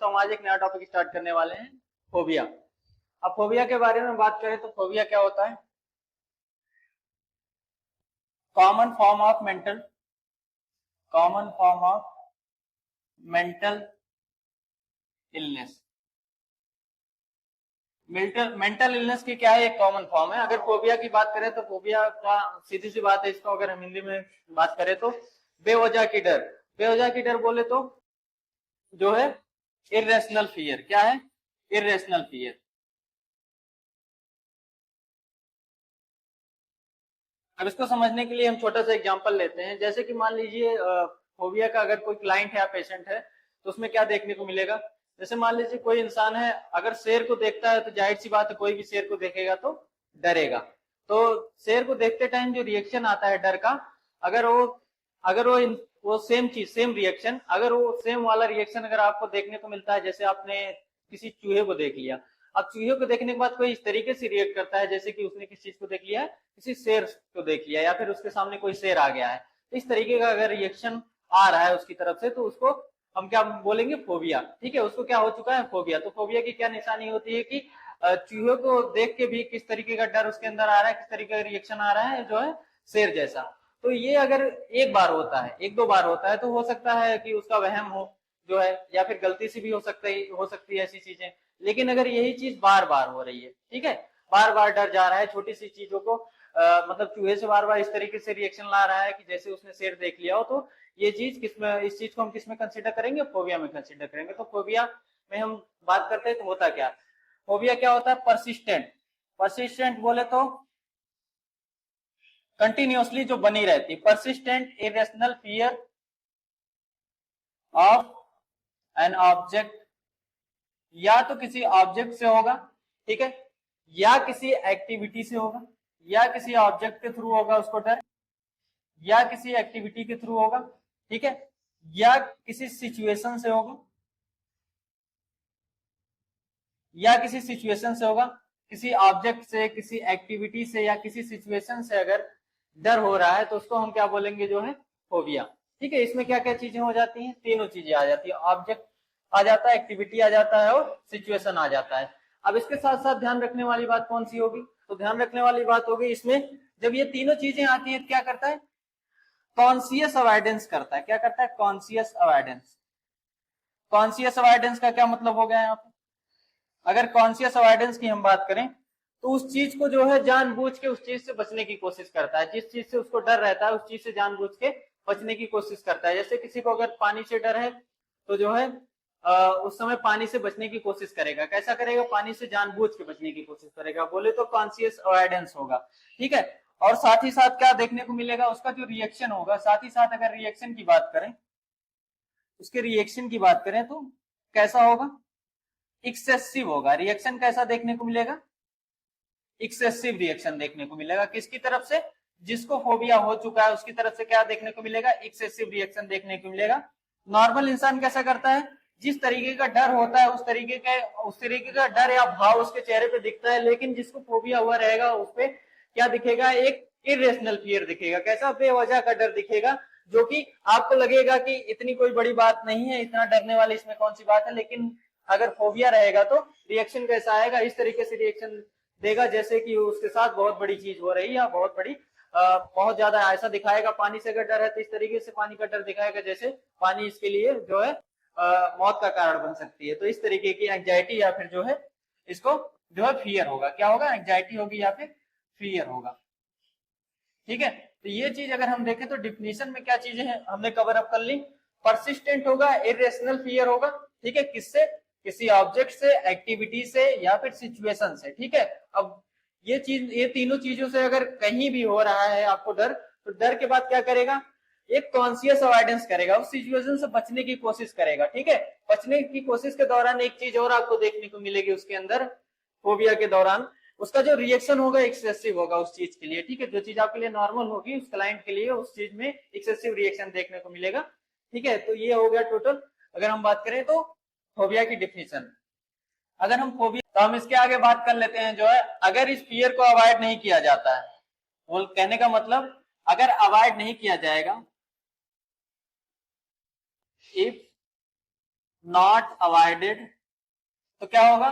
तो हम आज एक नया टॉपिक स्टार्ट करने वाले हैं, फोबिया। अब फोबिया के बारे में बात करें तो फोबिया क्या होता है? Common form of mental illness. Mental illness की क्या है, एक कॉमन फॉर्म है। अगर फोबिया की बात करें तो फोबिया का सीधी सी बात है, इसको अगर हम हिंदी में बात करें तो बेवजह की डर। बेवजह की डर बोले तो जो है इर्रेशनल फियर। क्या है? Irrational fear. अब इसको समझने के लिए हम छोटा सा एग्जांपल लेते हैं। जैसे कि मान लीजिए फोबिया का अगर कोई क्लाइंट है या पेशेंट है तो उसमें क्या देखने को मिलेगा। जैसे मान लीजिए कोई इंसान है, अगर शेर को देखता है तो जाहिर सी बात है कोई भी शेर को देखेगा तो डरेगा। तो शेर को देखते टाइम जो रिएक्शन आता है डर का, अगर वो सेम चीज, सेम रिएक्शन, अगर वो सेम वाला रिएक्शन अगर आपको देखने को मिलता है, जैसे आपने किसी चूहे को देख लिया, अब चूहे को देखने के बाद कोई इस तरीके से रिएक्ट करता है जैसे कि उसने किस चीज को देख लिया है, किसी शेर को देख लिया, या फिर उसके सामने कोई शेर आ गया है, तो इस तरीके का अगर रिएक्शन आ रहा है उसकी तरफ से तो उसको हम क्या बोलेंगे? फोबिया। ठीक है, उसको क्या हो चुका है? फोबिया। तो फोबिया की क्या निशानी होती है कि चूहे को देख के भी किस तरीके का डर उसके अंदर आ रहा है, किस तरीके का रिएक्शन आ रहा है जो है शेर जैसा। तो ये अगर एक बार होता है, एक दो बार होता है तो हो सकता है कि उसका वहम हो जो है, या फिर गलती से भी हो सकती है ऐसी चीजें। लेकिन अगर यही चीज बार बार हो रही है, ठीक है, बार बार डर जा रहा है छोटी सी चीजों को, मतलब चूहे से बार बार इस तरीके से रिएक्शन ला रहा है कि जैसे उसने शेर देख लिया हो, तो ये चीज किसमें, इस चीज को हम किसमें कंसिडर करेंगे? फोबिया में कंसिडर करेंगे। तो फोबिया में हम बात करते हैं तो होता क्या? फोबिया क्या होता है? परसिस्टेंट। परसिस्टेंट बोले तो कंटिन्यूअसली जो बनी रहती, persistent irrational fear of an object. या तो किसी ऑब्जेक्ट से होगा, ठीक है, या किसी एक्टिविटी से होगा, या किसी ऑब्जेक्ट के थ्रू होगा उसको डर, या किसी एक्टिविटी के थ्रू होगा, ठीक है, या किसी सिचुएशन से होगा, या किसी सिचुएशन से होगा, किसी ऑब्जेक्ट से, किसी एक्टिविटी से या किसी सिचुएशन से अगर डर हो रहा है तो उसको हम क्या बोलेंगे? जो है फोबिया। ठीक है, इसमें क्या क्या चीजें हो जाती हैं? तीनों चीजें आ जाती है, ऑब्जेक्ट आ जाता है, एक्टिविटी आ जाता है और सिचुएशन आ जाता है। अब इसके साथ साथ ध्यान रखने वाली बात कौन सी होगी? तो ध्यान रखने वाली बात होगी इसमें, जब ये तीनों चीजें आती हैं क्या करता है? कॉन्शियस अवॉइडेंस करता है। क्या करता है? Conscious avoidance. कॉन्शियस अवॉइडेंस का क्या मतलब हो गया यहाँ पे? अगर कॉन्शियस अवॉइडेंस की हम बात करें तो उस चीज को जो है जानबूझ के उस चीज से बचने की कोशिश करता है। जिस चीज से उसको डर रहता है उस चीज से जानबूझ के बचने की कोशिश करता है। जैसे किसी को अगर पानी से डर है तो जो है उस समय पानी से बचने की कोशिश करेगा। कैसा करेगा? पानी से जानबूझ के बचने की कोशिश करेगा। बोले तो कॉन्शियस अवॉइडेंस होगा। ठीक है, और साथ ही साथ क्या देखने को मिलेगा? उसका जो रिएक्शन होगा, साथ ही साथ अगर रिएक्शन की बात करें, उसके रिएक्शन की बात करें तो कैसा होगा? एक्सेसिव होगा। रिएक्शन कैसा देखने को मिलेगा? एक्सेसिव रिएक्शन देखने को मिलेगा। किसकी तरफ से? जिसको फोबिया हो चुका है उसकी तरफ से क्या देखने को मिलेगा? एक्सेसिव रिएक्शन देखने को मिलेगा। नॉर्मल इंसान कैसा करता है? जिस तरीके का डर होता है उस तरीके का डर या भाव उसके चेहरे पे दिखता है, लेकिन जिसको फोबिया हुआ रहेगा उस पे क्या दिखेगा? एक इरेशनल फियर दिखेगा। कैसा? बेवजह का डर दिखेगा, जो कि आपको लगेगा कि इतनी कोई बड़ी बात नहीं है, इतना डरने वाली इसमें कौन सी बात है। लेकिन अगर फोबिया रहेगा तो रिएक्शन कैसा आएगा? इस तरीके से रिएक्शन देगा जैसे कि उसके साथ बहुत बड़ी चीज हो रही है, या बहुत ज्यादा ऐसा दिखाएगा। पानी से अगर डर है तो इस तरीके से पानी का डर दिखाएगा जैसे पानी इसके लिए जो है मौत का कारण बन सकती है। तो इस तरीके की एंजाइटी या फिर जो है इसको जो है फियर होगा। क्या होगा? एंजाइटी होगी या फिर फियर होगा। ठीक है, तो ये चीज अगर हम देखें तो डिफिनीशन में क्या चीजें हैं हमने कवर अप कर ली। परसिस्टेंट होगा, इरेशनल फियर होगा, ठीक है, किससे? किसी ऑब्जेक्ट से, एक्टिविटी से या फिर सिचुएशन से। ठीक है, अब ये तीनों चीजों से अगर कहीं भी हो रहा है आपको डर, तो डर के बाद क्या करेगा? एक कॉन्शियस अवॉइडेंस करेगा, उस सिचुएशन से बचने की कोशिश करेगा। ठीक है, बचने की कोशिश के दौरान एक चीज और आपको देखने को मिलेगी उसके अंदर, फोबिया के दौरान उसका जो रिएक्शन होगा एक्सेसिव होगा उस चीज के लिए। ठीक है, जो चीज आपके लिए नॉर्मल होगी उस क्लाइंट के लिए उस चीज में एक्सेसिव रिएक्शन देखने को मिलेगा। ठीक है, तो ये हो गया टोटल अगर हम बात करें तो फोबिया की डिफिनीशन। अगर हम फोबिया, तो हम इसके आगे बात कर लेते हैं जो है, अगर इस फियर को अवॉइड नहीं किया जाता है, वो कहने का मतलब अगर अवॉइड नहीं किया जाएगा, इफ नॉट अवॉइडेड तो क्या होगा,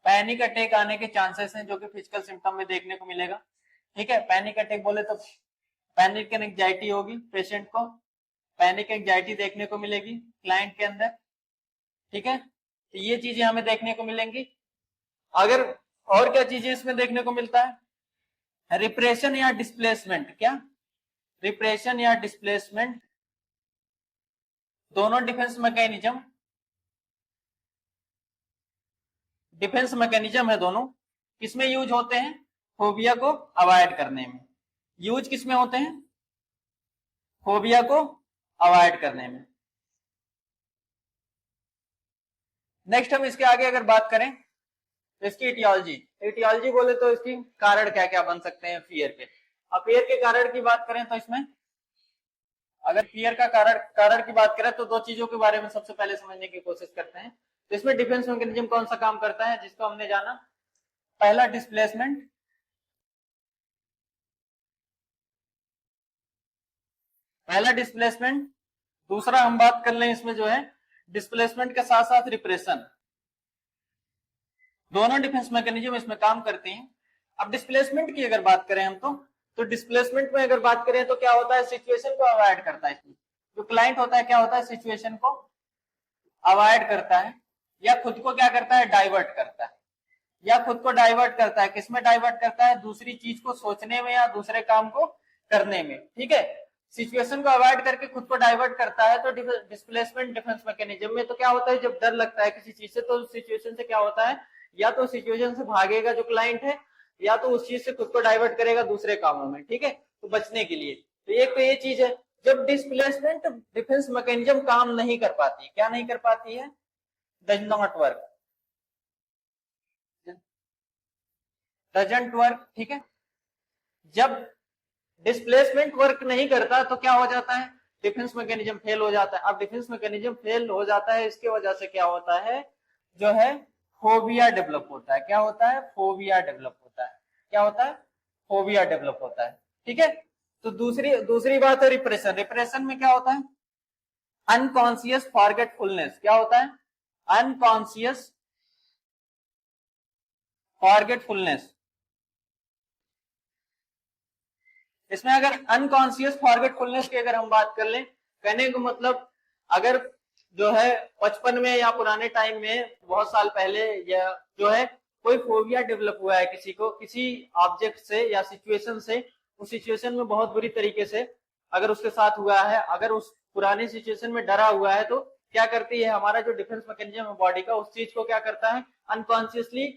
पैनिक अटैक आने के चांसेस हैं, जो कि फिजिकल सिम्टम में देखने को मिलेगा। ठीक है, पैनिक अटैक बोले तो पैनिक एंड एंजाइटी होगी, पेशेंट को पैनिक एंजाइटी देखने को मिलेगी क्लाइंट के अंदर। ठीक है, तो ये चीजें हमें देखने को मिलेंगी। अगर और क्या चीजें इसमें देखने को मिलता है, रिप्रेशन या डिस्प्लेसमेंट। क्या रिप्रेशन या डिस्प्लेसमेंट, दोनों डिफेंस मैकेनिज्म है, दोनों किसमें यूज होते हैं, फोबिया को अवॉइड करने में। यूज किसमें होते हैं, फोबिया को अवॉइड करने में। नेक्स्ट हम इसके आगे अगर बात करें तो इसकी इटियोलॉजी बोले तो इसकी कारण क्या क्या बन सकते हैं फियर के। अब फियर के कारण की बात करें तो इसमें अगर फियर का कारण की बात करें तो दो चीजों के बारे में सबसे पहले समझने की कोशिश करते हैं। तो इसमें डिफेंस मैकेनिज्म कौन सा काम करता है, जिसको हमने जाना, पहला डिस्प्लेसमेंट, दूसरा हम बात कर लें इसमें जो है डिस्प्लेसमेंट के साथ साथ रिप्रेशन, दोनों डिफेंस मैकेनिज्म इसमें काम करते हैं। अब डिस्प्लेसमेंट की अगर बात करें हम तो डिस्प्लेसमेंट में अगर बात करें तो क्या होता है, सिचुएशन को अवॉइड करता है। इसमें जो क्लाइंट होता है क्या होता है, सिचुएशन को अवॉइड करता है या खुद को क्या करता है, डाइवर्ट करता है, या खुद को डाइवर्ट करता है। किसमें डाइवर्ट करता है, दूसरी चीज को सोचने में या दूसरे काम को करने में। ठीक है, सिचुएशन को अवॉइड करके खुद को डाइवर्ट करता है। तो डिस्प्लेसमेंट डिफेंस मैकेनिज्म में तो क्या होता है, जब डर लगता है किसी चीज से तो सिचुएशन से क्या होता है, या तो सिचुएशन से भागेगा जो क्लाइंट है, या तो उस चीज से खुद को डाइवर्ट करेगा दूसरे कामों में। ठीक है, तो बचने के लिए। तो एक तो ये चीज है, जब डिस्प्लेसमेंट डिफेंस मैकेनिज्म काम नहीं कर पाती, क्या नहीं कर पाती है, does not work, doesn't work. ठीक है, जब डिस्प्लेसमेंट वर्क नहीं करता तो क्या हो जाता है, डिफेंस मैकेनिज्म फेल हो जाता है। अब डिफेंस मैकेनिज्म फेल हो जाता है, इसकी वजह से क्या होता है, जो है फोबिया डेवलप होता है। क्या होता है, फोबिया डेवलप होता है। क्या होता है, फोबिया डेवलप होता है। ठीक है, तो दूसरी बात है रिप्रेशन। रिप्रेशन में क्या होता है, अनकॉन्शियस फॉरगेटफुलनेस। क्या होता है, अनकॉन्शियस फॉरगेटफुलनेस। इसमें अगर अनकॉन्शियस फॉरगेटफुलनेस की अगर हम बात कर लें, कहने का मतलब अगर जो है बचपन में या पुराने टाइम में बहुत साल पहले या जो है कोई फोबिया डेवलप हुआ है किसी को, किसी ऑब्जेक्ट से या सिचुएशन से, उस सिचुएशन में बहुत बुरी तरीके से अगर उसके साथ हुआ है, अगर उस पुरानी सिचुएशन में डरा हुआ है, तो क्या करती है हमारा जो डिफेंस मैकेनिज्म है बॉडी का, उस चीज को क्या करता है, अनकॉन्शियसली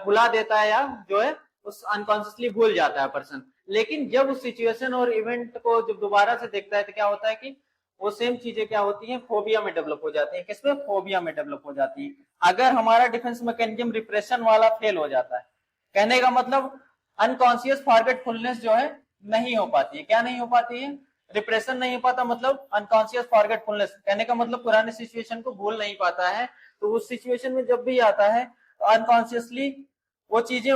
भुला देता है, या जो है उस अनकॉन्शियसली भूल जाता है पर्सन। लेकिन जब उस सिचुएशन और इवेंट को जब दोबारा से देखता है तो क्या होता है कि वो सेम चीजें क्या होती हैं, फोबिया में डेवलप हो जाती है। किसमें, फोबिया में डेवलप हो जाती है, अगर हमारा डिफेंस मैकेनिज्म रिप्रेशन वाला फेल हो जाता है। कहने का मतलब अनकॉन्शियस फॉरगेटफुलनेस जो है नहीं हो पाती है। क्या नहीं हो पाती है, रिप्रेशन नहीं हो पाता, मतलब अनकॉन्शियस फॉरगेटफुलनेस। कहने का मतलब पुराने सिचुएशन को भूल नहीं पाता है, तो उस सिचुएशन में जब भी आता है तो अनकॉन्शियसली वो चीजें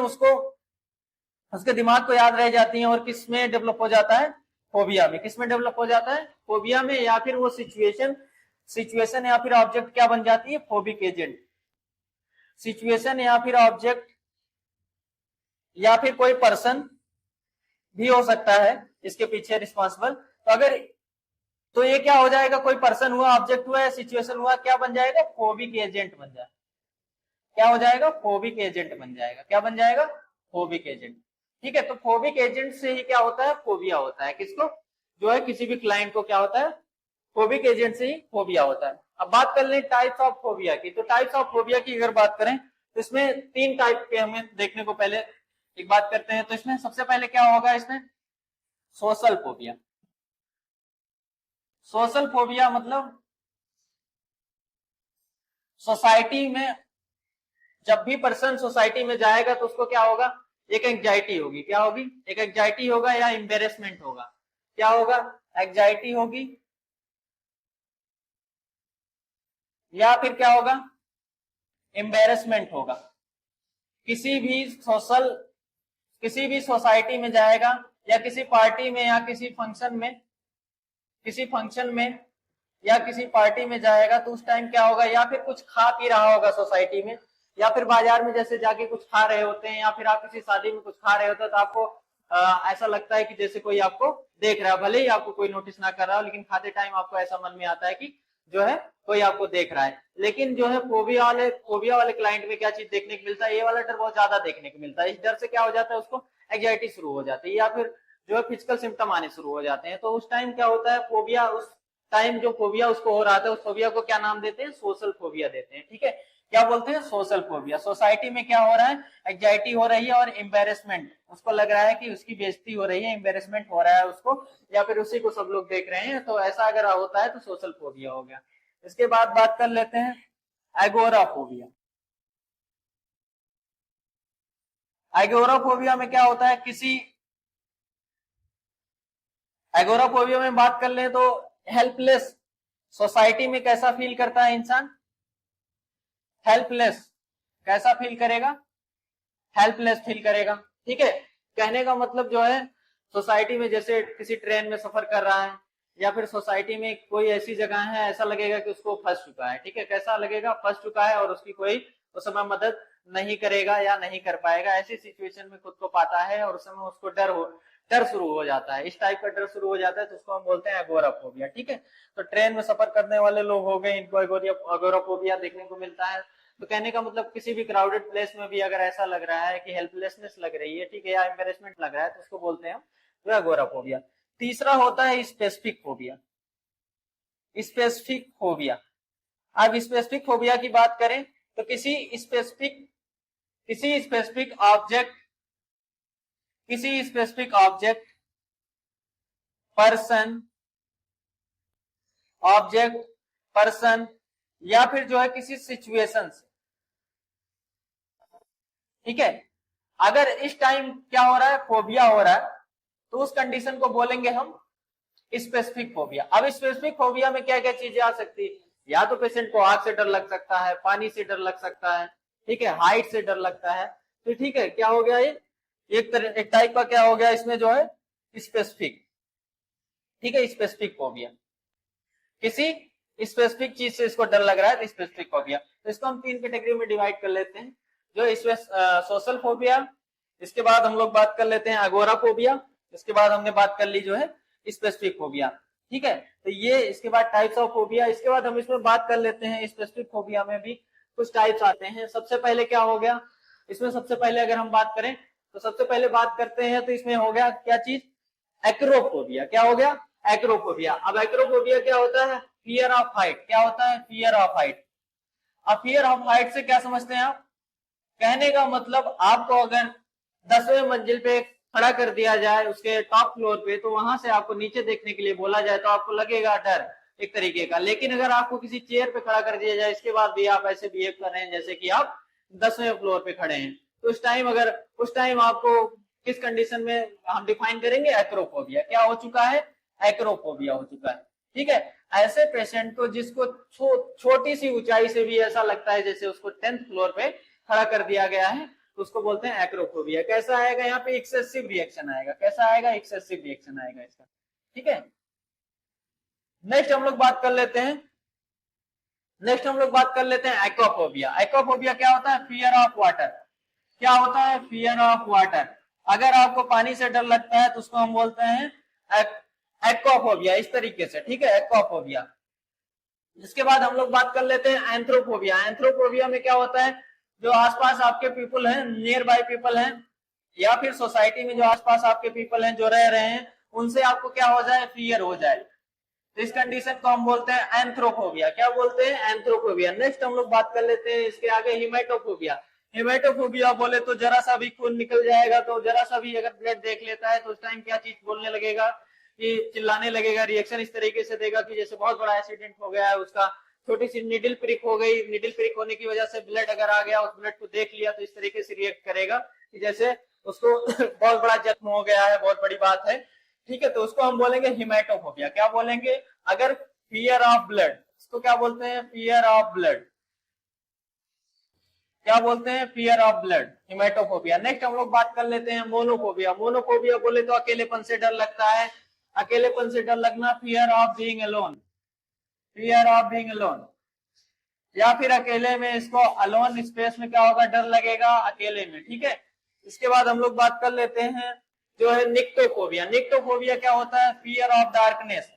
उसके दिमाग को याद रह जाती हैं। और किस में डेवलप हो जाता है, फोबिया में। किस में डेवलप हो जाता है, फोबिया में, या फिर वो सिचुएशन या फिर ऑब्जेक्ट क्या बन जाती है, फोबिक एजेंट। सिचुएशन या फिर ऑब्जेक्ट या फिर कोई पर्सन भी हो सकता है इसके पीछे रिस्पॉन्सिबल। तो अगर तो ये क्या हो जाएगा, कोई पर्सन हुआ, ऑब्जेक्ट हुआ या सिचुएशन हुआ, क्या बन जाएगा, फोबिक एजेंट बन जाएगा। क्या हो जाएगा, फोबिक एजेंट बन जाएगा। क्या बन जाएगा, फोबिक एजेंट। ठीक है, तो फोबिक एजेंट से ही क्या होता है, फोबिया होता है। किसको, जो है किसी भी क्लाइंट को क्या होता है, फोबिक एजेंट से ही फोबिया होता है। अब बात कर लें टाइप्स ऑफ फोबिया की। तो टाइप्स ऑफ फोबिया की अगर बात करें तो इसमें 3 टाइप के हमें देखने को पहले एक बात करते हैं। तो इसमें सबसे पहले क्या होगा, इसमें सोशल फोबिया। सोशल फोबिया मतलब सोसाइटी में जब भी पर्सन सोसाइटी में जाएगा तो उसको क्या होगा, एक एंजाइटी होगी। क्या होगी, एक एंजाइटी होगा या एम्बेरसमेंट होगा। क्या होगा, एंजाइटी होगी या फिर क्या होगा, एम्बेरसमेंट होगा। किसी भी सोसाइटी में जाएगा या किसी पार्टी में या किसी फंक्शन में या किसी पार्टी में जाएगा तो उस टाइम क्या होगा, या फिर कुछ खा पी रहा होगा सोसाइटी में, या फिर बाजार में जैसे जाके कुछ खा रहे होते हैं, या फिर आप किसी शादी में कुछ खा रहे होते हैं, तो आपको ऐसा लगता है कि जैसे कोई आपको देख रहा है, भले ही आपको कोई नोटिस ना कर रहा हो, लेकिन खाते टाइम आपको ऐसा मन में आता है कि जो है कोई आपको देख रहा है। लेकिन जो है फोबिया वाले क्लाइंट में क्या चीज देखने को मिलता है, ये वाला डर बहुत ज्यादा देखने को मिलता है। इस डर से क्या हो जाता है, उसको एंग्जाइटी शुरू हो जाती है, या फिर जो है फिजिकल सिम्टम आने शुरू हो जाते हैं। तो उस टाइम क्या होता है, फोबिया, उस टाइम जो फोबिया उसको हो रहा था, उस फोबिया को क्या नाम देते हैं, सोशल फोबिया देते हैं। ठीक है, क्या बोलते हैं, सोशल फोबिया। सोसाइटी में क्या हो रहा है, एंग्जाइटी हो रही है और एम्बेरसमेंट, उसको लग रहा है कि उसकी बेइज्जती हो रही है, एम्बेरसमेंट हो रहा है उसको, या फिर उसी को सब लोग देख रहे हैं। तो ऐसा अगर होता है तो सोशल फोबिया हो गया। इसके बाद बात कर लेते हैं एगोराफोबिया। एगोराफोबिया में क्या होता है, एगोराफोबिया में बात कर ले तो हेल्पलेस, सोसाइटी में कैसा फील करता है इंसान, हेल्पलेस, कैसा फील करेगा, हेल्पलेस फील करेगा। ठीक है, कहने का मतलब जो है, सोसाइटी में जैसे किसी ट्रेन में सफर कर रहा है, या फिर सोसाइटी में कोई ऐसी जगह है, ऐसा लगेगा कि उसको फंस चुका है। ठीक है, कैसा लगेगा, फंस चुका है और उसकी कोई उस समय मदद नहीं करेगा या नहीं कर पाएगा, ऐसी सिचुएशन में खुद को पाता है और उस समय उसको डर शुरू हो जाता है, इस टाइप का डर शुरू हो जाता है, तो उसको हम बोलते हैं एगोराफोबिया। ठीक है, तो ट्रेन में सफर करने वाले लोग हो गए, इनको एगोराफोबिया देखने को मिलता है। तो कहने का मतलब किसी भी क्राउडेड प्लेस में भी अगर ऐसा लग रहा है कि हेल्पलेसनेस लग रही है, ठीक है, या एम्बेरसमेंट लग रहा है, तो उसको बोलते हैं तो एगोराफोबिया। तीसरा होता है स्पेसिफिक फोबिया। स्पेसिफिक फोबिया, अब स्पेसिफिक फोबिया की बात करें तो किसी स्पेसिफिक ऑब्जेक्ट, पर्सन या फिर जो है किसी सिचुएशन से। ठीक है, अगर इस टाइम क्या हो रहा है, फोबिया हो रहा है, तो उस कंडीशन को बोलेंगे हम स्पेसिफिक फोबिया। अब स्पेसिफिक फोबिया में क्या क्या चीजें आ सकती है, या तो पेशेंट को आग से डर लग सकता है, पानी से डर लग सकता है, ठीक है, हाइट से डर लगता है। तो ठीक है, क्या हो गया ये, एक टाइप का क्या हो गया इसमें जो है स्पेसिफिक। ठीक है, स्पेसिफिक फोबिया, किसी स्पेसिफिक चीज से इसको डर लग रहा है तो स्पेसिफिक फोबिया। तो इसको हम 3 कैटेगरी में डिवाइड कर लेते हैं, जो सोशल फोबिया, इसके बाद हम लोग बात कर लेते हैं एगोराफोबिया, इसके बाद हमने बात कर ली जो है स्पेसिफिक फोबिया। ठीक है, तो ये इसके बाद टाइप्स ऑफ फोबिया। इसके बाद हम इसमें बात कर लेते हैं स्पेसिफिक फोबिया में भी कुछ टाइप्स आते हैं। सबसे पहले क्या हो गया इसमें, सबसे पहले अगर हम बात करें तो सबसे पहले बात करते हैं तो इसमें हो गया क्या चीज, एक्रोफोबिया। क्या हो गया, एक्रोफोबिया। अब एक्रोफोबिया क्या होता है, फियर ऑफ हाइट। क्या होता है, फियर ऑफ हाइट। अब फियर ऑफ हाइट से क्या समझते हैं आप, कहने का मतलब आपको अगर 10वें मंजिल पे खड़ा कर दिया जाए उसके टॉप फ्लोर पे, तो वहां से आपको नीचे देखने के लिए बोला जाए तो आपको लगेगा डर एक तरीके का। लेकिन अगर आपको किसी चेयर पे खड़ा कर दिया जाए, इसके बाद भी आप ऐसे बिहेव कर रहे हैं जैसे कि आप 10वें फ्लोर पे खड़े हैं, तो उस टाइम आपको किस कंडीशन में हम डिफाइन करेंगे, एक्रोफोबिया। क्या हो चुका है, एक्रोफोबिया हो चुका है। ठीक है, ऐसे पेशेंट को जिसको छोटी सी ऊंचाई से भी ऐसा लगता है जैसे उसको 10th फ्लोर पे खड़ा कर दिया गया है, तो उसको बोलते हैं एक्रोफोबिया। कैसा आएगा, यहाँ पे एक्सेसिव रिएक्शन आएगा। कैसा आएगा, एक्सेसिव रिएक्शन आएगा इसका। ठीक है, नेक्स्ट हम लोग बात कर लेते हैं एक्वाफोबिया। एक्वाफोबिया क्या होता है, फियर ऑफ वाटर। क्या होता है, फियर ऑफ वाटर। अगर आपको पानी से डर लगता है तो उसको हम बोलते हैं एक्वाफोबिया, इस तरीके से। ठीक है, एक्वाफोबिया। इसके बाद हम लोग बात कर लेते हैं एंथ्रोफोबिया। एंथ्रोफोबिया में क्या होता है, जो आसपास आपके पीपल हैं, नियर बाय पीपल हैं, या फिर सोसाइटी में जो आसपास आपके पीपल हैं जो रह रहे हैं, उनसे आपको क्या हो जाए, फियर हो जाए, तो इस कंडीशन को हम बोलते हैं एंथ्रोफोबिया। क्या बोलते हैं, एंथ्रोफोबिया। नेक्स्ट हम लोग बात कर लेते हैं इसके आगे हिमेटोफोबिया। हिमेटोफोबिया बोले तो जरा सा भी खून निकल जाएगा, तो जरा सा भी अगर ब्लड देख लेता है तो उस टाइम क्या चीज बोलने लगेगा, कि चिल्लाने लगेगा, रिएक्शन इस तरीके से देगा कि जैसे बहुत बड़ा एक्सीडेंट हो गया है उसका, छोटी सी निडल प्रिक हो गई, निडल प्रिक होने की वजह से ब्लड अगर आ गया, उस ब्लड को देख लिया तो इस तरीके से रिएक्ट करेगा कि जैसे उसको बहुत बड़ा जख्म हो गया है, बहुत बड़ी बात है। ठीक है, तो उसको हम बोलेंगे हिमेटोफोबिया। क्या बोलेंगे, अगर फियर ऑफ ब्लड, इसको क्या बोलते हैं, फियर ऑफ ब्लड। क्या बोलते हैं, फियर ऑफ ब्लड, हिमेटोफोबिया। नेक्स्ट हम लोग बात कर लेते हैं मोनोफोबिया। मोनोफोबिया बोले तो अकेलेपन से डर लगता है, अकेलेपन से डर लगना, fear of being alone. Fear of being alone, या फिर अकेले में, इसको अलोन स्पेस में क्या होगा, डर लगेगा अकेले में, ठीक है। इसके बाद हम लोग बात कर लेते हैं जो है निक्टोफोबिया। निक्टोफोबिया क्या होता है, फियर ऑफ डार्कनेस,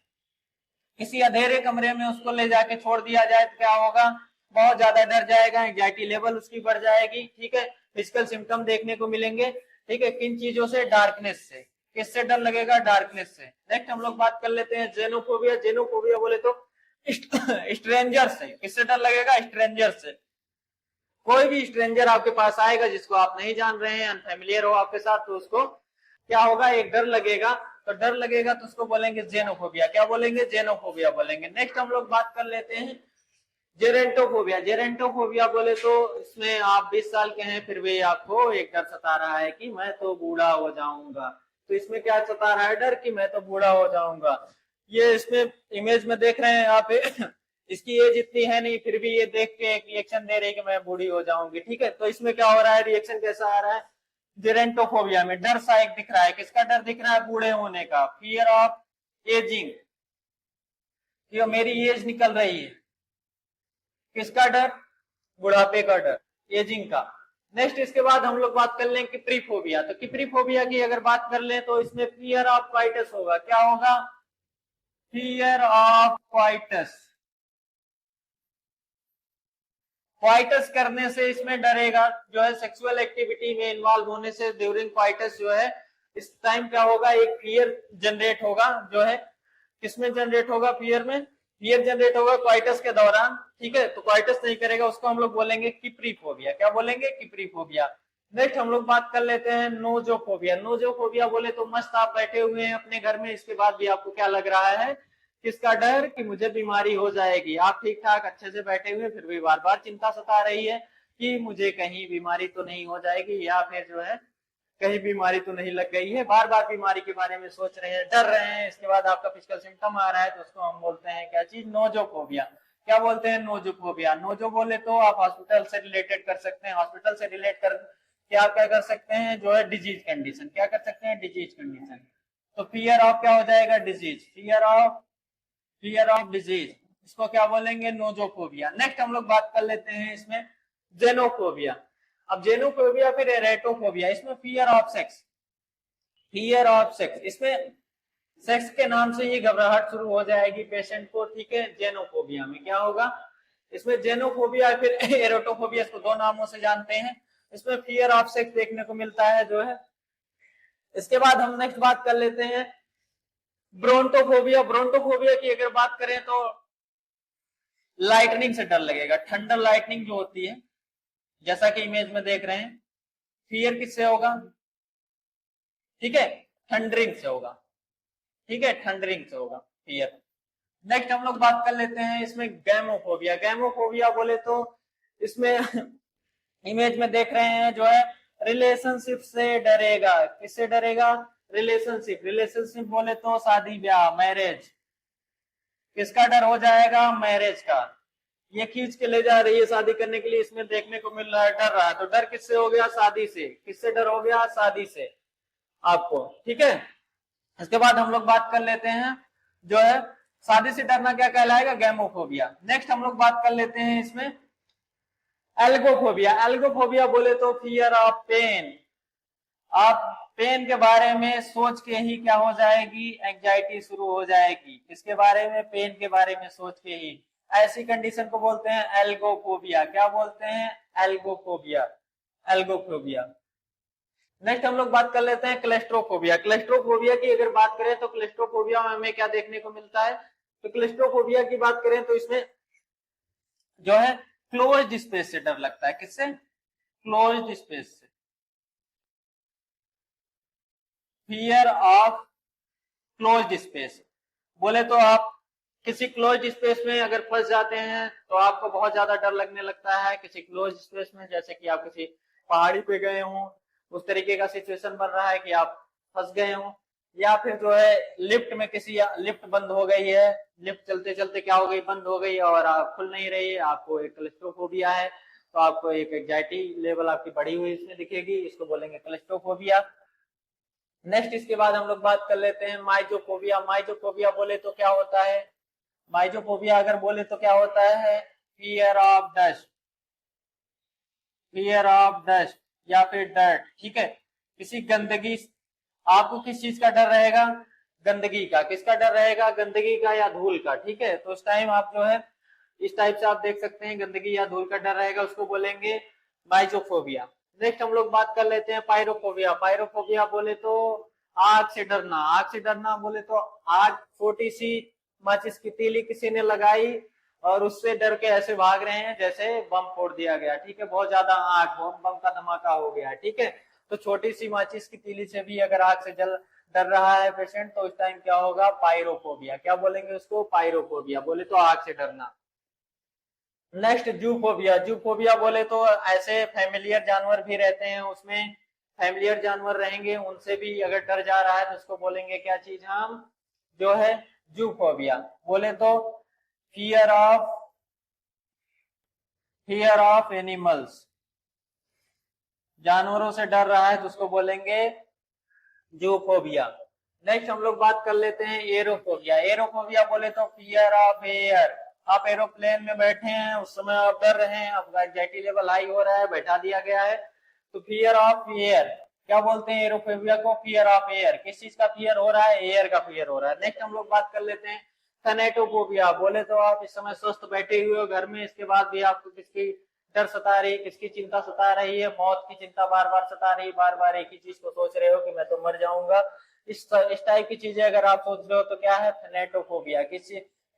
किसी अंधेरे कमरे में उसको ले जाके छोड़ दिया जाए तो क्या होगा, बहुत ज्यादा डर जाएगा, एंजाइटी लेवल उसकी बढ़ जाएगी, ठीक है। फिजिकल सिम्टम देखने को मिलेंगे, ठीक है। किन चीजों से, डार्कनेस से। किससे डर लगेगा, डार्कनेस से। नेक्स्ट हम लोग बात कर लेते हैं जेनोफोबिया। जेनोफोबिया बोले तो स्ट्रेंजर से। किससे डर लगेगा, स्ट्रेंजर से। कोई भी स्ट्रेंजर आपके पास आएगा जिसको आप नहीं जान रहे हैं, अनफेमिलियर हो आपके साथ, तो उसको क्या होगा, एक डर लगेगा। तो डर लगेगा तो उसको बोलेंगे जेनोफोबिया। क्या बोलेंगे, जेनोफोबिया बोलेंगे। नेक्स्ट हम लोग बात कर लेते हैं जेरेंटोफोबिया। जेरेंटोफोबिया बोले तो इसमें आप 20 साल के हैं फिर भी आपको एक डर सता रहा है कि मैं तो बूढ़ा हो जाऊंगा। तो इसमें क्या सता रहा है, डर कि मैं तो बूढ़ा हो जाऊंगा। ये इसमें इमेज में देख रहे हैं आप इसकी एज इतनी है नहीं, फिर भी ये देख के एक रिएक्शन दे रही है कि मैं बूढ़ी हो जाऊंगी, ठीक है। तो इसमें क्या हो रहा है, रिएक्शन कैसा आ रहा है, जेरेंटोफोबिया में डर सा एक दिख रहा है। किसका डर दिख रहा है, बूढ़े होने का, फियर ऑफ एजिंग, कि मेरी एज निकल रही है। किसका डर, बुढ़ापे का डर, एजिंग का। नेक्स्ट इसके बाद हम लोग बात कर लें किप्रीफोबिया। तो किप्रीफोबिया की अगर बात कर लें तो इसमें फियर ऑफ क्वाइटस होगा। क्या होगा, फियर ऑफ क्वाइटस। क्वाइटस करने से इसमें डरेगा, जो है सेक्सुअल एक्टिविटी में इन्वॉल्व होने से ड्यूरिंग क्वाइटस जो है इस टाइम क्या होगा, एक फियर जनरेट होगा, जो है किसमें जनरेट होगा, फियर में। फियर जनरेट होगा क्वाइटस के दौरान, ठीक है। तो क्वाइटस नहीं करेगा, उसको हम लोग बोलेंगे किप्रीफोबिया। क्या बोलेंगे, किप्रीफोबिया। नेक्स्ट हम लोग बात कर लेते हैं नोजोफोबिया। नोजोफोबिया बोले तो मस्त आप बैठे हुए हैं अपने घर में, इसके बाद भी आपको क्या लग रहा है, किसका डर, कि मुझे बीमारी हो जाएगी। आप ठीक ठाक अच्छे से बैठे हुए फिर भी बार बार चिंता सता रही है कि मुझे कहीं बीमारी तो नहीं हो जाएगी, या फिर जो है कहीं बीमारी तो नहीं लग गई है। बार बार बीमारी के बारे में सोच रहे हैं, डर रहे हैं। इसके बाद आपका फिजिकल सिम्टम आ रहा है तो उसको हम बोलते हैं क्या चीज, नोजोफोबिया। क्या बोलते हैं, नोजोफोबिया। नोजो बोले तो आप हॉस्पिटल से रिलेटेड कर सकते हैं। हॉस्पिटल से रिलेट कर के आप क्या कर सकते हैं, जो है डिजीज कंडीशन। क्या कर सकते हैं, डिजीज कंडीशन। तो फियर ऑफ क्या हो जाएगा, डिजीज। फियर ऑफ डिजीज, इसको क्या बोलेंगे, नोजोफोबिया। नेक्स्ट हम लोग बात कर लेते हैं इसमें जेनोफोबिया। अब जेनोफोबिया फिर एरेटोफोबिया। इसमें fear of sex, fear of sex. इसमें सेक्स के नाम से ही घबराहट शुरू हो जाएगी पेशेंट को, ठीक है। जेनोफोबिया में क्या होगा, इसमें जेनोफोबिया फिर एरोटोफोबिया, इसको दो नामों से जानते हैं। इसमें फियर ऑफ सेक्स देखने को मिलता है, जो है। इसके बाद हम नेक्स्ट बात कर लेते हैं ब्रोंटोफोबिया। ब्रोंटोफोबिया की अगर बात करें तो लाइटनिंग से डर लगेगा। थंडर लाइटनिंग जो होती है, जैसा कि इमेज में देख रहे हैं, फियर किससे होगा, ठीक है, थंडरिंग से होगा, ठीक है, थंडरिंग से होगा फियर। नेक्स्ट हम लोग बात कर लेते हैं इसमें गैमोफोबिया। गैमोफोबिया बोले तो इसमें इमेज में देख रहे हैं, जो है रिलेशनशिप से डरेगा। किससे डरेगा, रिलेशनशिप। रिलेशनशिप बोले तो शादी ब्याह, मैरिज। किसका डर हो जाएगा, मैरिज का। ये खींच के ले जा रही है शादी करने के लिए, इसमें देखने को मिल रहा है, डर रहा है। तो डर किससे हो गया, शादी से। किससे डर हो गया, शादी से आपको, ठीक है। इसके बाद हम लोग बात कर लेते हैं, जो है शादी से डरना क्या कहलाएगा, गैमोफोबिया। नेक्स्ट हम लोग बात कर लेते हैं इसमें एल्गोफोबिया। एल्गोफोबिया बोले तो फियर ऑफ पेन। आप पेन के बारे में सोच के ही क्या हो जाएगी, एंजाइटी शुरू हो जाएगी। किसके बारे में, पेन के बारे में सोच के ही। ऐसी कंडीशन को बोलते हैं एल्गोफोबिया। क्या बोलते हैं, एल्गोफोबिया, एल्गोफोबिया। नेक्स्ट हम लोग बात कर लेते हैं क्लेस्ट्रोफोबिया। क्लेस्ट्रोफोबिया की अगर बात करें तो क्लेस्ट्रोफोबिया में हमें क्या देखने को मिलता है, तो क्लेस्ट्रोफोबिया की बात करें तो इसमें जो है क्लोज्ड स्पेस से डर लगता है। किससे, क्लोज्ड स्पेस से। फियर ऑफ क्लोज्ड स्पेस बोले तो आप किसी क्लोज्ड स्पेस में अगर फंस जाते हैं तो आपको बहुत ज्यादा डर लगने लगता है। किसी क्लोज्ड स्पेस में, जैसे कि आप किसी पहाड़ी पे गए हों, उस तरीके का सिचुएशन बन रहा है कि आप फंस गए हों, या फिर जो है लिफ्ट में किसी लिफ्ट बंद हो गई है, लिफ्ट चलते चलते क्या हो गई, बंद हो गई और आप खुल नहीं रही है, आपको एक क्लेस्ट्रोफोबिया है, तो आपको एक एंजाइटी लेवल आपकी बढ़ी हुई इसमें दिखेगी। इसको बोलेंगे क्लेस्ट्रोफोबिया। नेक्स्ट इसके बाद हम लोग बात कर लेते हैं माइजोफोबिया। माइजोफोबिया बोले तो क्या होता है, माइजोफोबिया अगर बोले तो क्या होता है, fear of dust, fear of dust या फिर डर्ट, ठीक है। किसी गंदगी, आपको किस चीज का डर रहेगा, गंदगी का। किसका डर रहेगा, गंदगी का या धूल का, ठीक है। तो उस टाइम आप जो है इस टाइप से आप देख सकते हैं, गंदगी या धूल का डर रहेगा, उसको बोलेंगे माइजोफोबिया। नेक्स्ट हम लोग बात कर लेते हैं पायरोफोबिया। पायरोफोबिया बोले तो आग से डरना। आग से डरना बोले तो आग, छोटी सी माचिस की तीली किसी ने लगाई और उससे डर के ऐसे भाग रहे हैं जैसे बम फोड़ दिया गया, ठीक है। बहुत ज्यादा आग, बम का धमाका हो गया, ठीक है। तो छोटी सी माचिस की तीली से भी अगर आग से जल डर रहा है पेशेंट, तो उस टाइम क्या होगा, पायरोफोबिया। क्या बोलेंगे उसको, पायरोफोबिया। बोले तो आग से डरना। Next zoophobia. जूफोबिया बोले तो ऐसे फैमिलियर जानवर भी रहते हैं, उसमें फैमिलियर जानवर रहेंगे, उनसे भी अगर डर जा रहा है तो उसको बोलेंगे क्या चीज हम, जो है जूफोबिया। बोले तो fear of, fear of animals, जानवरों से डर रहा है तो उसको बोलेंगे जूफोबिया। नेक्स्ट हम लोग बात कर लेते हैं एरोफोबिया। एरोफोबिया बोले तो फियर ऑफ एयर। आप एरोप्लेन में बैठे हैं, उस समय आप डर रहे हैं, आपका एंजाइटी लेवल हाई हो रहा है, बैठा दिया गया है, तो फियर ऑफ एयर। क्या बोलते हैं एरोफोबिया को, फियर ऑफ एयर। किस चीज का फियर हो रहा है, एयर का फियर हो रहा है। नेक्स्ट हम लोग बात कर लेते हैं थैनेटोफोबिया। बोले तो आप इस समय स्वस्थ बैठे हुए हो घर में, इसके बाद भी आपको किसकी डर सता रही है, किसकी चिंता सता रही है, मौत की चिंता बार बार सता रही है, बार बार एक ही चीज को सोच रहे हो कि मैं तो मर जाऊंगा। इस टाइप की चीजें अगर आप सोच रहे हो तो क्या है, थैनेटोफोबिया।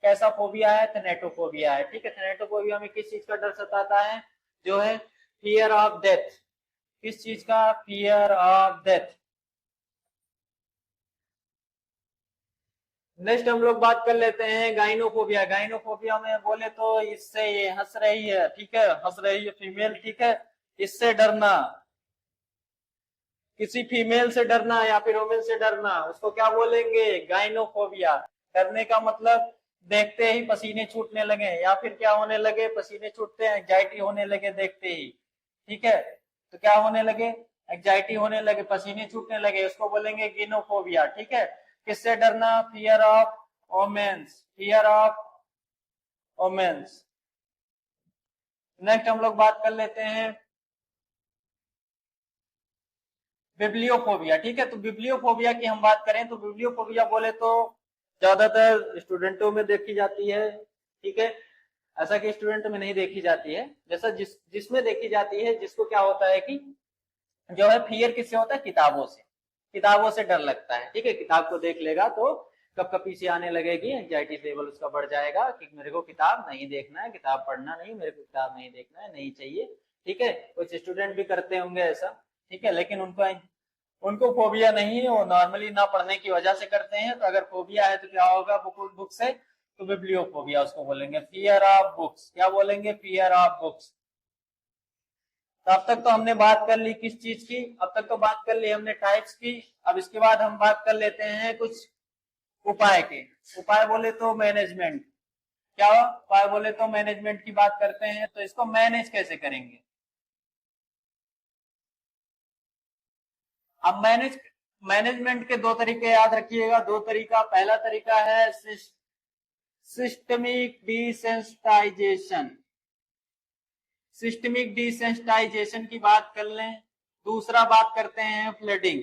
कैसा फोबिया है, थैनेटोफोबिया है, ठीक है। थैनेटोफोबिया में किस चीज का डर सताता है, जो है फियर ऑफ डेथ। किस चीज का, फियर ऑफ डेथ। नेक्स्ट हम लोग बात कर लेते हैं गाइनोफोबिया। गाइनोफोबिया में बोले तो इससे ये हंस रही है, ठीक है, हंस रही है फीमेल, ठीक है, इससे डरना। किसी फीमेल से डरना या फिर वोमेन से डरना, उसको क्या बोलेंगे, गाइनोफोबिया। डरने का मतलब देखते ही पसीने छूटने लगे, या फिर क्या होने लगे, पसीने छूटते हैं, एंजाइटी होने लगे देखते ही, ठीक है। तो क्या होने लगे, एंजाइटी होने लगे, पसीने छूटने लगे, उसको बोलेंगे गिनोफोबिया, ठीक है। किससे डरना, fear of women's, fear of women's. Next हम लोग बात कर लेते हैं बिब्लियोफोबिया, ठीक है। तो बिब्लियोफोबिया की हम बात करें तो बिब्लियोफोबिया बोले तो ज्यादातर स्टूडेंटों में देखी जाती है, ठीक है। ऐसा कि स्टूडेंट में नहीं देखी जाती है, जैसा जिसमें देखी जाती है, जिसको क्या होता है कि जो है फियर किससे होता है, किताबों से। किताबों से डर लगता है, ठीक है। किताब को देख लेगा तो कब कब पीछे आने लगेगी, एंजाइटी लेवल उसका बढ़ जाएगा कि मेरे को किताब नहीं देखना है, किताब पढ़ना नहीं, मेरे को किताब नहीं देखना है, नहीं चाहिए, ठीक है। कुछ स्टूडेंट भी करते होंगे ऐसा, ठीक है, लेकिन उनको फोबिया नहीं है, वो नॉर्मली ना पढ़ने की वजह से करते हैं। तो अगर फोबिया है तो क्या होगा, बुक से, तो बिब्लियोफोबिया उसको बोलेंगे, फियर ऑफ बुक्स। क्या बोलेंगे, फियर ऑफ बुक्स। तो अब तक तो हमने बात कर ली किस चीज की, अब तक तो बात कर ली हमने टाइप्स की। अब इसके बाद हम बात कर लेते हैं कुछ उपाय के। उपाय बोले तो मैनेजमेंट। क्या उपाय बोले तो मैनेजमेंट की बात करते हैं, तो इसको मैनेज कैसे करेंगे। अब मैनेजमेंट के दो तरीके याद रखिएगा, दो तरीका। पहला तरीका है सिस्टमिक डिसेंसिटाइजेशन। सिस्टमिक डिसेंसिटाइजेशन की बात कर लें। दूसरा बात करते हैं फ्लडिंग,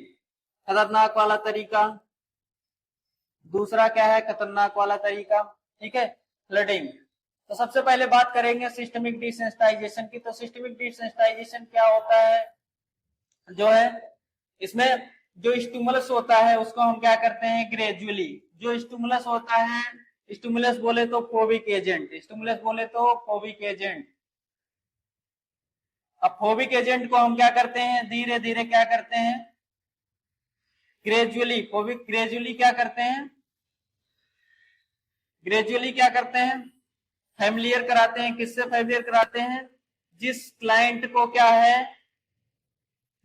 खतरनाक वाला तरीका। दूसरा क्या है, खतरनाक वाला तरीका, ठीक है, फ्लडिंग। तो सबसे पहले बात करेंगे सिस्टमिक डिसेंसिटाइजेशन की। तो सिस्टमिक डिसेंसिटाइजेशन क्या होता है, जो है इसमें जो स्टिमुलस होता है उसको हम क्या करते हैं, ग्रेजुअली। जो स्टिमुलस होता है, स्टिमुलस बोले तो फोबिक एजेंट, स्टिमुलस बोले तो फोबिक एजेंट। अब फोबिक एजेंट को हम क्या करते हैं, धीरे धीरे क्या करते हैं, ग्रेजुअली। फोबिक ग्रेजुअली क्या करते हैं, ग्रेजुअली क्या करते हैं, फैमिलियर कराते हैं। किससे फैमिलियर कराते हैं, जिस क्लाइंट को क्या है,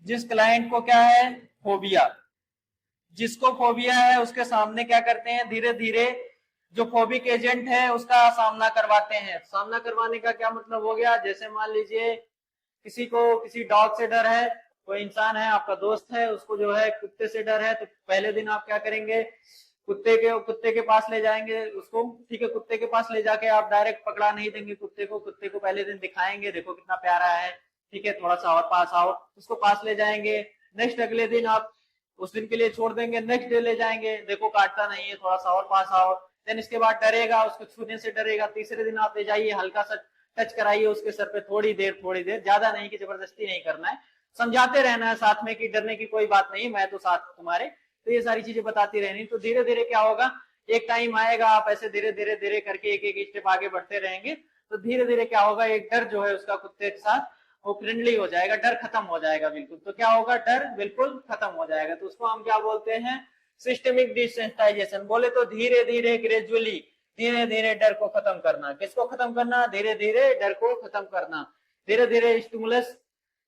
जिस क्लाइंट को क्या है, फोबिया, जिसको फोबिया है उसके सामने क्या करते हैं, धीरे धीरे जो फोबिक एजेंट है उसका सामना करवाते हैं। सामना करवाने का क्या मतलब हो गया, जैसे मान लीजिए किसी को किसी डॉग से डर है, कोई इंसान है आपका दोस्त है, उसको जो है कुत्ते से डर है, तो पहले दिन आप क्या करेंगे, कुत्ते के पास ले जाएंगे उसको, ठीक है, कुत्ते के पास ले जाके आप डायरेक्ट पकड़ा नहीं देंगे कुत्ते को पहले दिन दिखाएंगे, देखो कितना प्यारा है, ठीक है, थोड़ा सा और पास आओ, उसको पास ले जाएंगे। नेक्स्ट अगले दिन आप उस दिन के लिए छोड़ देंगे, नेक्स्ट डे ले जाएंगे, देखो काटता नहीं है, थोड़ा सा और पास आओ। देन इसके बाद डरेगा, उसको छूने से डरेगा, तीसरे दिन आप ले जाइए, हल्का सा टच कराइए उसके सर पे, थोड़ी देर, ज्यादा नहीं कि जबरदस्ती नहीं करना है, समझाते रहना है साथ में कि डरने की कोई बात नहीं, मैं तो साथ तुम्हारे। तो ये सारी चीजें बताती रहनी। तो धीरे धीरे क्या होगा, एक टाइम आएगा, आप ऐसे धीरे धीरे धीरे करके एक एक स्टेप आगे बढ़ते रहेंगे, तो धीरे धीरे क्या होगा, एक डर जो है उसका कुत्ते के साथ वो फ्रेंडली हो जाएगा, डर खत्म हो जाएगा बिल्कुल। तो क्या होगा, डर बिल्कुल खत्म हो जाएगा। तो उसको हम क्या बोलते हैं, सिस्टमिक डिसेंसिटाइजेशन। बोले तो धीरे धीरे, ग्रेजुअली, धीरे धीरे डर को खत्म करना। किसको खत्म करना, धीरे धीरे डर को खत्म करना। धीरे धीरे स्टिमुलस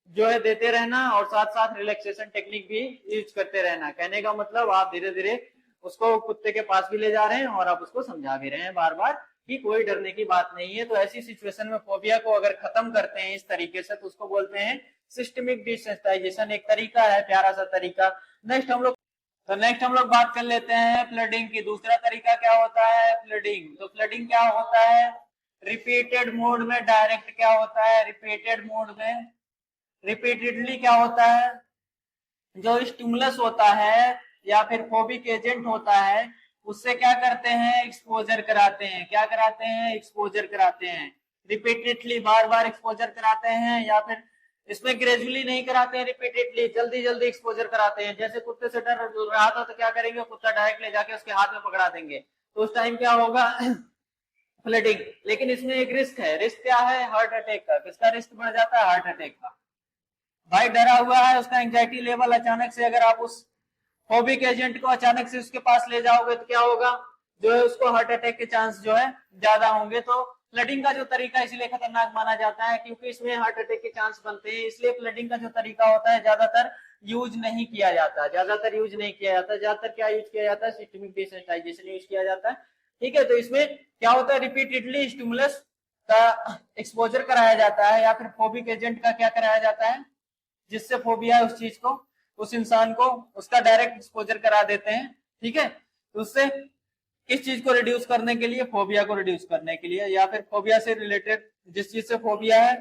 जो है देते रहना, और साथ साथ रिलैक्सेशन टेक्निक भी यूज करते रहना। कहने का मतलब आप धीरे धीरे उसको कुत्ते के पास भी ले जा रहे हैं और आप उसको समझा भी रहे हैं बार बार कि कोई डरने की बात नहीं है। तो ऐसी सिचुएशन में फोबिया को अगर खत्म करते हैं इस तरीके से, तो उसको बोलते हैं सिस्टमिक डिसेंसिटाइजेशन। एक तरीका है, प्यारा सा तरीका। नेक्स्ट हम लोग बात कर लेते हैं फ्लडिंग की। दूसरा तरीका क्या होता है, फ्लडिंग। तो फ्लडिंग क्या होता है, रिपीटेड मोड में डायरेक्ट क्या होता है, रिपीटेड मोड में रिपीटेडली क्या होता है, जो स्टिमुलस होता है या फिर फोबिक एजेंट होता है, उससे क्या करते हैं, एक्सपोजर कराते हैं। क्या कराते हैं, एक्सपोजर कराते हैं। रिपीटेडली बार बार एक्सपोजर कराते हैं, या फिर इसमें ग्रेजुअली नहीं कराते हैं, रिपीटेडली जल्दी जल्दी एक्सपोजर कराते हैं। जैसे कुत्ते से डर रहा था तो क्या करेंगे, कुत्ता डायरेक्ट ले जाके उसके हाथ में पकड़ा देंगे, तो उस टाइम क्या होगा, फ्लडिंग। लेकिन इसमें एक रिस्क है। रिस्क क्या है, हार्ट अटैक का। किसका रिस्क बढ़ जाता है, हार्ट अटैक का। भाई डरा हुआ है, उसका एंजाइटी लेवल अचानक से, अगर आप उस फोबिक एजेंट को अचानक से उसके पास ले जाओगे तो क्या होगा, जो है उसको हार्ट अटैक के चांस जो है ज्यादा होंगे। तो फ्लडिंग का जो तरीका इसलिए खतरनाक माना जाता है क्योंकि इसमें हार्ट अटैक के चांस बनते हैं, इसलिए फ्लडिंग का जो तरीका होता है ज्यादातर यूज नहीं किया जाता। ज्यादातर क्या यूज किया जाता है, सिस्टमिक डिसेंसिटाइजेशन यूज किया जाता है। ठीक है, तो इसमें क्या होता है, रिपीटेडली स्टिमुलस का एक्सपोजर कराया जाता है, या फिर फोबिक एजेंट का क्या कराया जाता है, जिससे फोबिया है उस चीज को, उस इंसान को, उसका डायरेक्ट एक्सपोजर करा देते हैं। ठीक है, तो उससे किस चीज को रिड्यूस करने के लिए, फोबिया को रिड्यूस करने के लिए, या फिर फोबिया से रिलेटेड जिस चीज से फोबिया है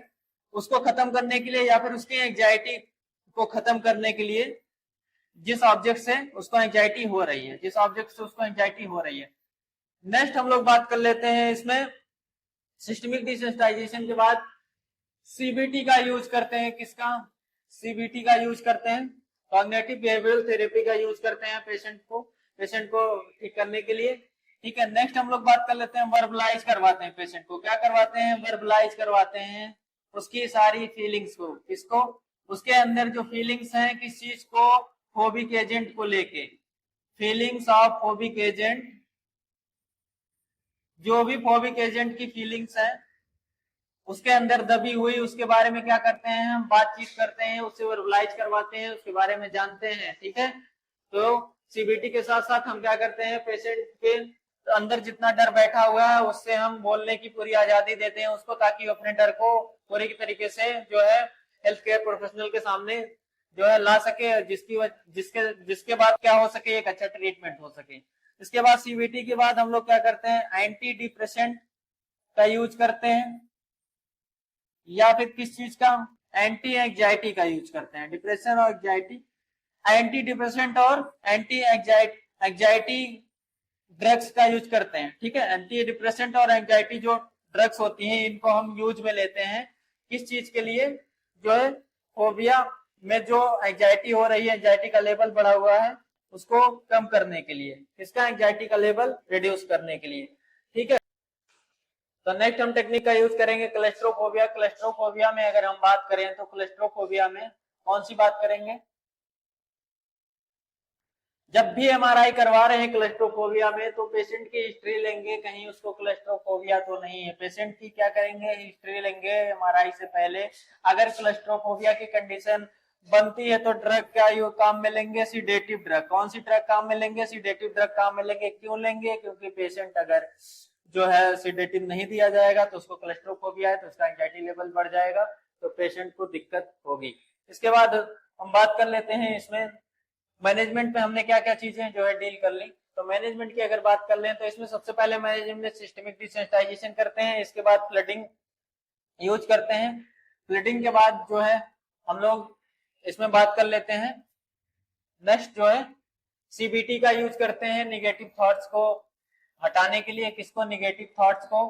उसको खत्म करने के लिए, या फिर उसकी एंजाइटी को खत्म करने के लिए, जिस ऑब्जेक्ट से उसको एंजाइटी हो रही है, नेक्स्ट हम लोग बात कर लेते हैं इसमें सिस्टमिक डिसेंसिटाइजेशन के बाद सीबीटी का यूज करते हैं। किसका, सीबीटी का यूज करते हैं, कॉग्निटिव बिहेवियरल थेरेपी का यूज करते हैं पेशेंट को ठीक करने के लिए। ठीक है, नेक्स्ट हम लोग बात कर लेते हैं, वर्बलाइज करवाते हैं पेशेंट को। क्या करवाते हैं, वर्बलाइज करवाते हैं उसकी सारी फीलिंग्स को। किसको, उसके अंदर जो फीलिंग्स हैं किस चीज को, फोबिक एजेंट को लेके, फीलिंग्स ऑफ फोबिक एजेंट, जो भी फोबिक एजेंट की फीलिंग्स है उसके अंदर दबी हुई, उसके बारे में क्या करते हैं, हम बातचीत करते हैं, उससे वर्बलाइज करवाते हैं, उसके बारे में जानते हैं। ठीक है, तो सीबीटी के साथ साथ हम क्या करते हैं, पेशेंट के अंदर जितना डर बैठा हुआ है उससे हम बोलने की पूरी आजादी देते हैं उसको, ताकि अपने डर को पूरी तरीके से जो है हेल्थ केयर प्रोफेशनल के सामने जो है ला सके, जिसके बाद क्या हो सके, एक अच्छा ट्रीटमेंट हो सके। इसके बाद सीबीटी के बाद हम लोग क्या करते हैं, एंटी डिप्रेसेंट का यूज करते हैं, या फिर किस चीज का, एंटी एंजाइटी का यूज करते हैं। डिप्रेशन और एंजाइटी, एंटी डिप्रेसेंट और एंटी एंजाइटी ड्रग्स का यूज करते हैं। ठीक है, एंटी डिप्रेसेंट और एंजाइटी जो ड्रग्स होती हैं इनको हम यूज में लेते हैं किस चीज के लिए, जो है फोबिया में जो एंजाइटी हो रही है, एंजाइटी का लेवल बढ़ा हुआ है उसको कम करने के लिए, इसका एंजाइटी का लेवल रिड्यूस करने के लिए। ठीक है, तो नेक्स्ट हम टेक्निक का यूज करेंगे क्लस्ट्रोफोबिया। क्लस्ट्रोफोबिया में अगर हम बात करें तो क्लस्ट्रोफोबिया में कौन सी बात करेंगे, जब भी एमआरआई करवा रहे हैं क्लस्ट्रोफोबिया में तो पेशेंट की हिस्ट्री लेंगे, कहीं उसको क्लस्ट्रोफोबिया तो नहीं है। पेशेंट की क्या करेंगे, हिस्ट्री लेंगे एमआरआई से पहले। अगर क्लस्ट्रोफोबिया की कंडीशन बनती है तो ड्रग क्या काम में लेंगे, सीडेटिव ड्रग। कौन सी ड्रग काम में लेंगे, सीडेटिव ड्रग काम में लेंगे। क्यों लेंगे, क्योंकि पेशेंट अगर जो है सीडेटिव नहीं दिया जाएगा तो उसको क्लस्ट्रोफोबिया है तो उसका एंजाइटी लेवल बढ़ जाएगा, तो पेशेंट को दिक्कत होगी। इसके बाद हम बात कर लेते हैं इसमें मैनेजमेंट पे हमने क्या क्या चीजें जो है डील कर ली। तो मैनेजमेंट की अगर बात कर लें तो इसमें सबसे पहले मैनेजमेंट सिस्टमिक डिसेंसिटाइजेशन करते हैं, इसके बाद फ्लडिंग यूज करते हैं। फ्लडिंग के बाद जो है हम लोग इसमें बात कर लेते हैं, नेक्स्ट जो है सीबीटी का यूज करते हैं निगेटिव थॉट्स को हटाने के लिए। किसको? निगेटिव थॉट्स को।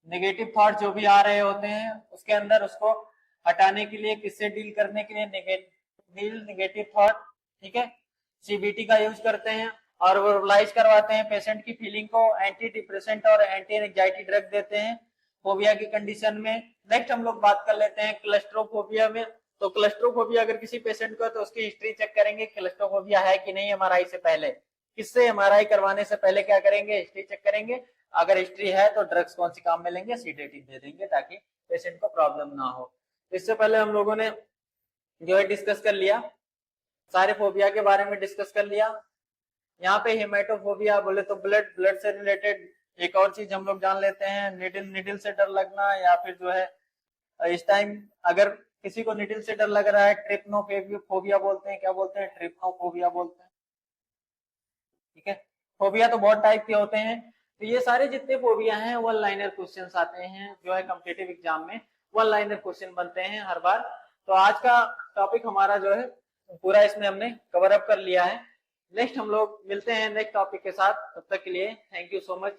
नेगेटिव थॉट जो भी आ रहे होते हैं उसके अंदर उसको हटाने के लिए, किससे डील करने के लिए? नेगेटिव थॉट, ठीक है। सीबीटी का यूज करते हैं और वर्बलाइज करवाते हैं पेशेंट की फीलिंग को। एंटी डिप्रेसेंट और एंटी एंजाइटी ड्रग देते हैं फोबिया की कंडीशन में। नेक्स्ट हम लोग बात कर लेते हैं क्लस्ट्रोफोबिया में। तो क्लस्ट्रोफोबिया अगर किसी पेशेंट को है तो उसकी हिस्ट्री चेक करेंगे, क्लस्ट्रोफोबिया है कि नहीं एमआरआई से पहले। किससे? एमआरआई करवाने से पहले क्या करेंगे? हिस्ट्री चेक करेंगे। अगर हिस्ट्री है तो ड्रग्स कौन सी काम में लेंगे? सीडेटिव दे देंगे ताकि पेशेंट को प्रॉब्लम ना हो। इससे पहले हम लोगों ने जो है डिस्कस कर लिया, सारे फोबिया के बारे में डिस्कस कर लिया। यहाँ पे हेमेटोफोबिया बोले तो ब्लड से रिलेटेड एक और चीज हम लोग जान लेते हैं, निडल से डर लगना, या फिर जो है इस टाइम अगर किसी को निडल से डर लग रहा है ट्रिप्नोफोबिया बोलते हैं। क्या बोलते हैं? ट्रिप्नोफोबिया बोलते हैं, ठीक है। फोबिया तो बहुत टाइप के होते हैं। तो ये सारे जितने फोबिया हैं वन लाइनर क्वेश्चन आते हैं जो है कॉम्पिटिटिव एग्जाम में, वन लाइनर क्वेश्चन बनते हैं हर बार। तो आज का टॉपिक हमारा जो है पूरा इसमें हमने कवर अप कर लिया है। नेक्स्ट हम लोग मिलते हैं नेक्स्ट टॉपिक के साथ, तब तक के लिए थैंक यू सो मच।